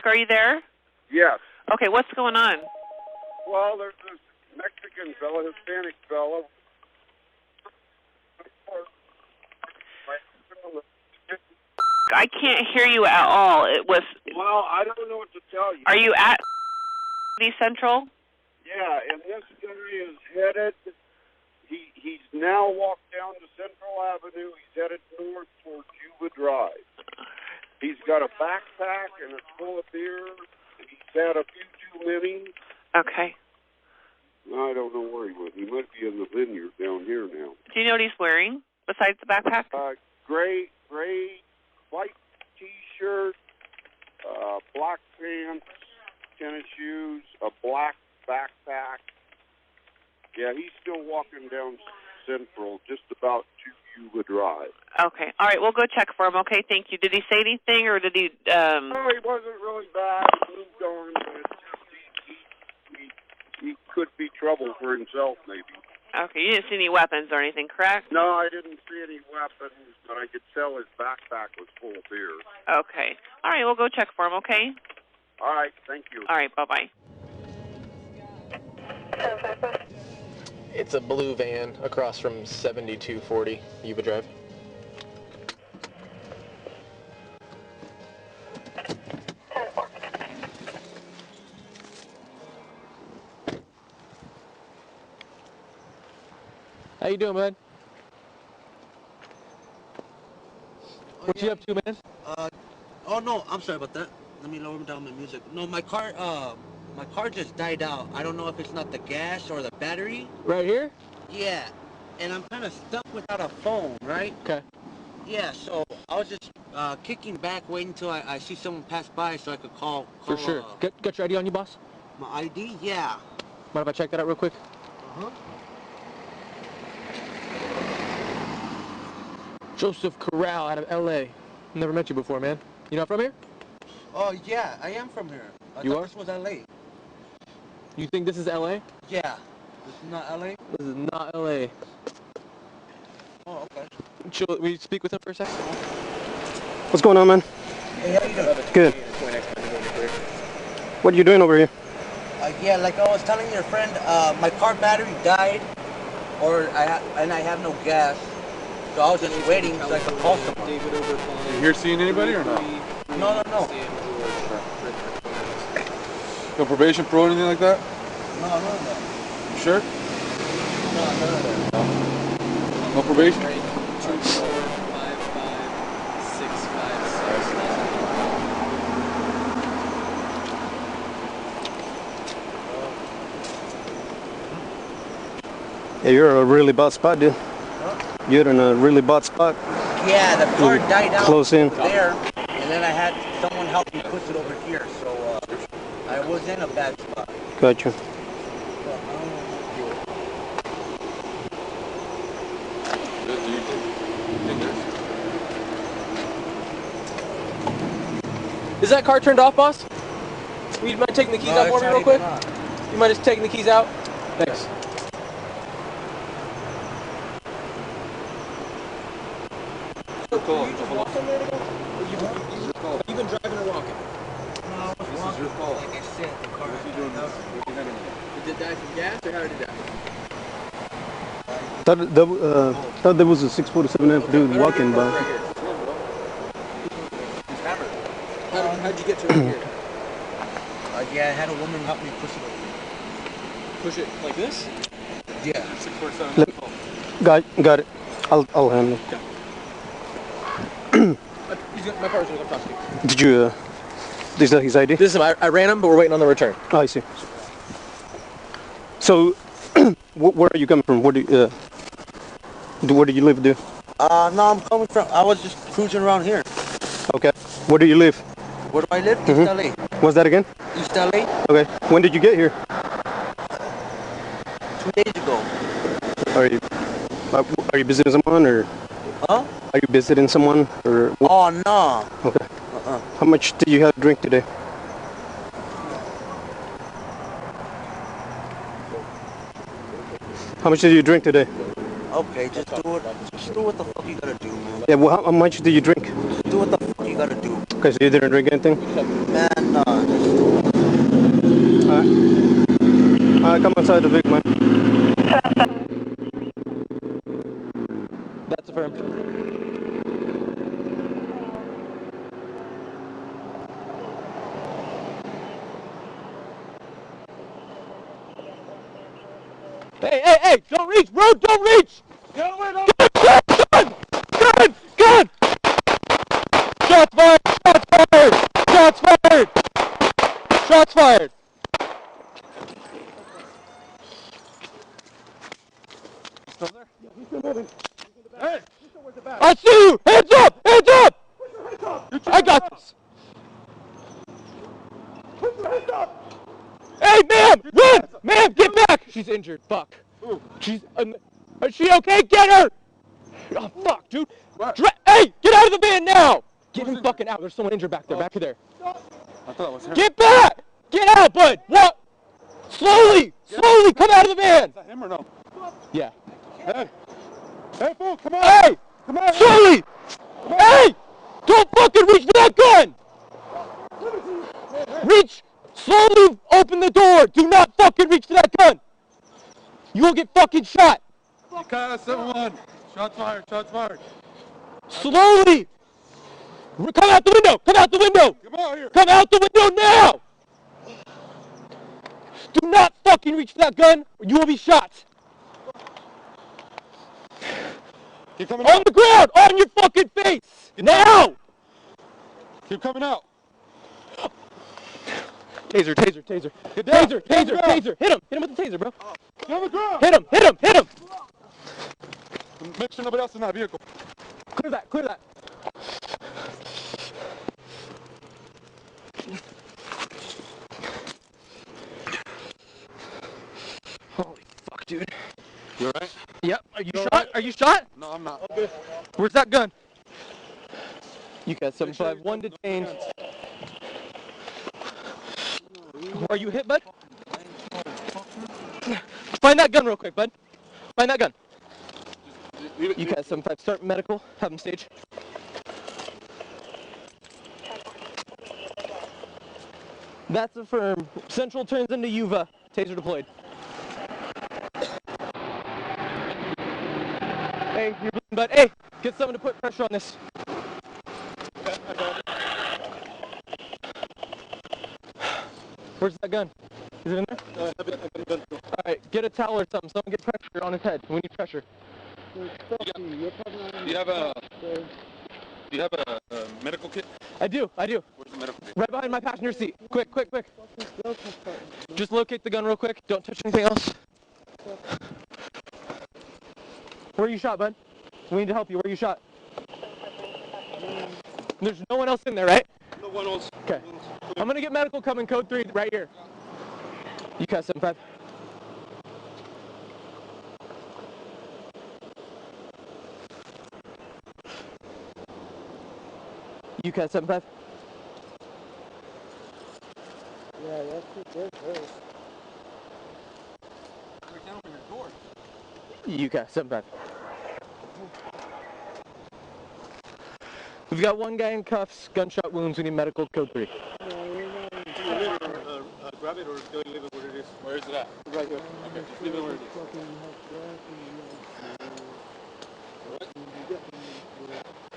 Are you there? Yes. Okay, what's going on? Well, there's this Mexican fella, Hispanic fella. I can't hear you at all. It was. Well, I don't know what to tell you. Are you at Central? Yeah, and this guy is headed. He's now walked down to Central Avenue. He's headed north towards Yuba Drive. He's got a backpack and it's full of beer. He's had a few too many. Okay. I don't know where he was. He might be in the vineyard down here now. Do you know what he's wearing besides the backpack? Gray, white T-shirt, black pants, tennis shoes, a black backpack. Yeah, he's still walking down Central, just about to Yuba Drive. Okay. All right, we'll go check for him. Okay, thank you. Did he say anything, or did he... No, he wasn't really bad. He moved on, but it's just he could be trouble for himself, maybe. Okay, you didn't see any weapons or anything, correct? No, I didn't see any weapons, but I could tell his backpack was full of beer. Okay. All right, we'll go check for him, okay? All right, thank you. All right, bye-bye. It's a blue van across from 7240 Yuba Drive. How you doing, bud? What you up to, man? Oh no, I'm sorry about that. Let me lower down my music. No, my car just died out. I don't know if it's not the gas or the battery. Right here? Yeah, and I'm kind of stuck without a phone, right? Okay. Yeah, so I was just kicking back, waiting until I see someone pass by so I could call For sure. Got your ID on you, boss? My ID? Yeah. Mind if I check that out real quick? Uh-huh. Joseph Corral out of L.A. Never met you before, man. You not from here? Oh, yeah, I am from here. I thought this was L.A. You think this is L.A.? Yeah. This is not L.A.? This is not L.A. Oh, okay. Chill, will you speak with him for a second? What's going on, man? Hey, how you doing? Good. What are you doing over here? Yeah, like I was telling your friend, my car battery died, and I have no gas. So I was just waiting so I could call someone. You here seeing anybody or not? No. No probation pro or anything like that? No. You sure? No. No probation? 2, 4, 5, 5, 6, 5, 6. Yeah, you're in a really bad spot, dude. You're in a really bad spot. Yeah, the car died out Close in. there, and then I had someone help me push it over here, so I was in a bad spot. Gotcha. Is that car turned off, boss? Would you mind taking the keys out for me real quick? You mind just taking the keys out? Thanks. Have you been driving or walking? No, I was walking. Your call. Like I said, the car. Did it die from gas or how did it die? Thought there was a 647F dude walking by. How'd you get to it here? Yeah, I had a woman help me push it over here. Push it like this? Yeah. 647. Got it. I'll handle it. My partner's gonna come talk to you. Did you, is that his ID? This is him. I ran him, but we're waiting on the return. Oh, I see. So, where are you coming from? Where do you live, dude? No, I'm coming from, I was just cruising around here. Okay. Where do you live? Where do I live? East LA. What's that again? East LA. Okay. When did you get here? 2 days ago. Are you visiting someone or? Huh? Are you visiting someone or? What? Oh no. Okay. How much did you have to drink today? How much did you drink today? Okay, just do what the fuck you gotta do, man. Yeah. Well, how much did you drink? Just do what the fuck you gotta do. Okay, so you didn't drink anything? Man, come outside the vehicle, man. That's affirmed. Hey! Don't reach, bro! Don't reach! Get away! Gun! Shots fired! Shots fired! Still there? Yeah, he's still moving. Hey! I see you! Hands up! I got this! Hey, ma'am! Run! Ma'am, get back! She's injured. Fuck. Is she okay? Get her! Oh, fuck, dude. Hey, get out of the van now! Get him fucking out. There's someone injured back there, back there. I thought it was him. Get back! Get out, bud! What? Slowly! Come out of the van! Is that him or no? Yeah. Hey, fool, come on! Hey! Come on! Slowly! Hey! Don't fucking reach for that gun! Reach! Slowly open the door! Do not fucking reach for that gun! You will get fucking shot! Kyle 7-1. Shots fired. Slowly! Come out the window! Come out here! Come out the window now! Do not fucking reach for that gun, or you will be shot! Keep coming On out! the ground! On your fucking face! Now! Keep coming out! Taser. Get down! Taser! Hit him with the taser, bro. Get on the ground! Hit him! Make sure nobody else in that vehicle. Clear that. Holy fuck, dude. You alright? Yep. Are you shot? No, I'm not. Okay. Where's that gun? You got 751 detained. Are you hit, bud? Find that gun real quick, bud. Find that gun. You got 75. Start medical. Have him stage. That's affirmed. Central turns into Yuva. Taser deployed. Hey, you're bleeding, bud. Hey, get someone to put pressure on this. Where's that gun? Is it in there? Alright, get a towel or something. Someone get pressure on his head. We need pressure. Do you have a medical kit? I do. Where's the medical kit? Right behind my passenger seat. Quick. Just locate the gun real quick. Don't touch anything else. Where are you shot, bud? We need to help you. Where are you shot? There's no one else in there, right? No one else. Okay. I'm gonna get medical coming, code 3, right here. UCAS 75. UCAS 75. Yeah, that's it. Right down from your door. UCAS 75. We've got one guy in cuffs, gunshot wounds. We need medical, code 3. Grab it or go leave it where it is. Where is it at? Right here. Okay, just leave it where it is.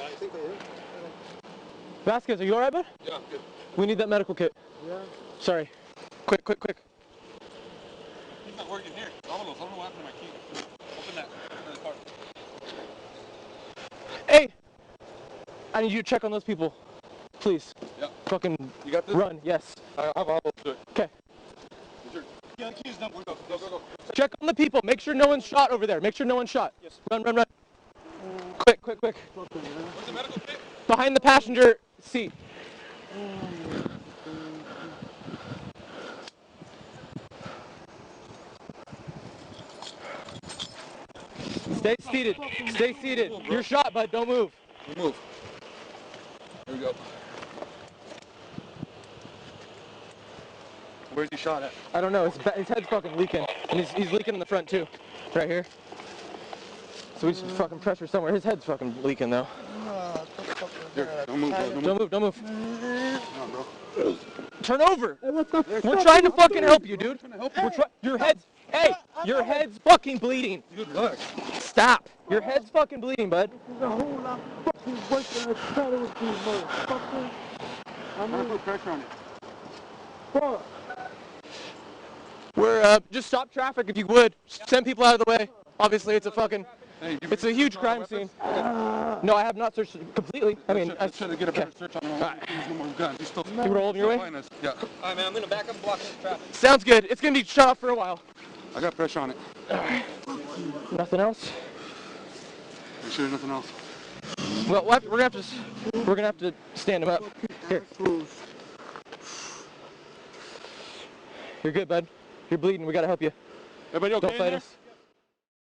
I think I am. Vasquez, are you alright, bud? Yeah, I'm good. We need that medical kit. Yeah. Sorry. Quick. He's not working here. I don't know what happened to my key. Open that part. Hey! I need you to check on those people. Please. Yeah. Fucking You got this? run, yes. I have all those to it. Okay. Yeah, the key is done. Go. Check on the people. Make sure no one's shot over there. Make sure no one's shot. Yes. Run. Quick. Where's the medical kit? Behind the passenger seat. Stay seated. You're shot, bud. Don't move. Move. There we go. Where's he shot at? I don't know. His head's fucking leaking. And he's leaking in the front, too. Right here. So we should fucking pressure somewhere. His head's fucking leaking, though. Here, don't move, bro. Don't move. No, bro. Turn over. We're trying to fucking help you, dude. Your head's, hey, your head's fucking bleeding. Dude, relax. Stop. Your head's fucking bleeding, bud. There's a whole lot of fucking work that I started with these motherfuckers. I'm gonna put pressure on it. Fuck. We're, just stop traffic if you would. Send people out of the way. Obviously, it's a fucking, Hey, it's a huge crime scene. No, I have not searched it completely. I mean, let's try to get a better search on him. There's no more guns. He's still. you roll your way? Find us. Yeah. Alright, man, I'm gonna back up and block this traffic. Sounds good. It's gonna be shut off for a while. I got pressure on it. Nothing else? You sure there's nothing else? Well, we're gonna have to stand him up. Here. You're good, bud. You're bleeding. We gotta help you. Everybody okay? Don't fight in us.